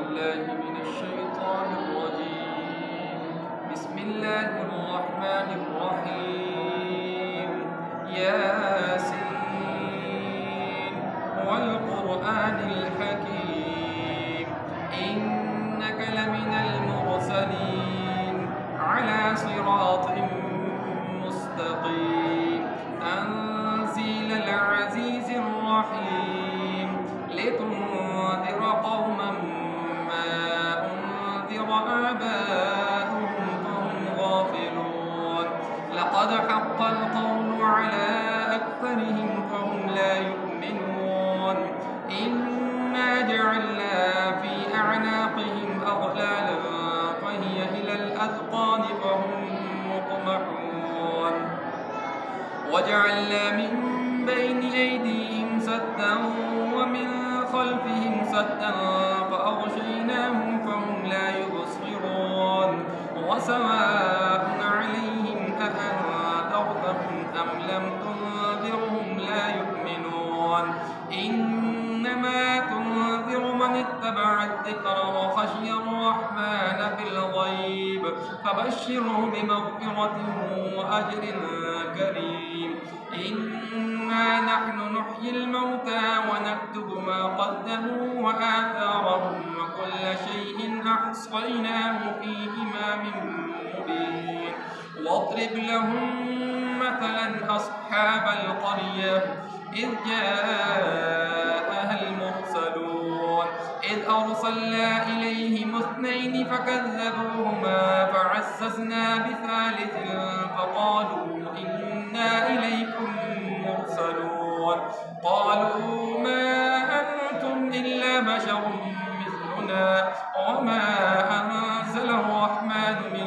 بالله من الشيطان الرجيم. بسم الله الرحمن الرحيم. ياسين والقرآن الحكيم إنك لمن المرسلين على صراط مستقيم تنزيل العزيز الرحيم لتنذر قوما ما أنذر آباؤهم فهم غافلون لقد حق القول على أكثرهم فهم لا يؤمنون إنا جعلنا في أعناقهم أغلالا فهي إلى الأذقان فهم مقمحون وجعلنا من بين أيديهم سدا ومن خلفهم سدا فأغشيناهم فهم لا يبصرون وسواء عليهم أأنذرتهم أم لم تنذرهم لا يؤمنون إنما تنذر من اتبع الذكر وخشي الرحمن بالغيب فبشره بمغفرة وأجر كريم إنا نحن نحيي الموتى ونكتب ما قدموا وآثارهم وكل شيء أحصيناه في إمام مبين واضرب لهم مثلا أصحاب القرية إذ جاءها المرسلون إذ أرسلنا إليهم اثنين فكذبوهما فعززنا بثالث فقالوا إنا إليكم مرسلون قالوا ما أنتم إلا بشر مثلنا وما أنزل الرحمن من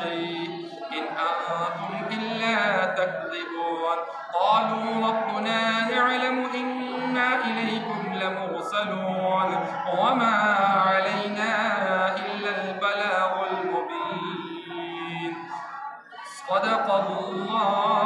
شيء إن أنتم إلا تكذبون قالوا ربنا يعلم إنا إليكم لمرسلون وما علينا إلا البلاغ المبين صدق الله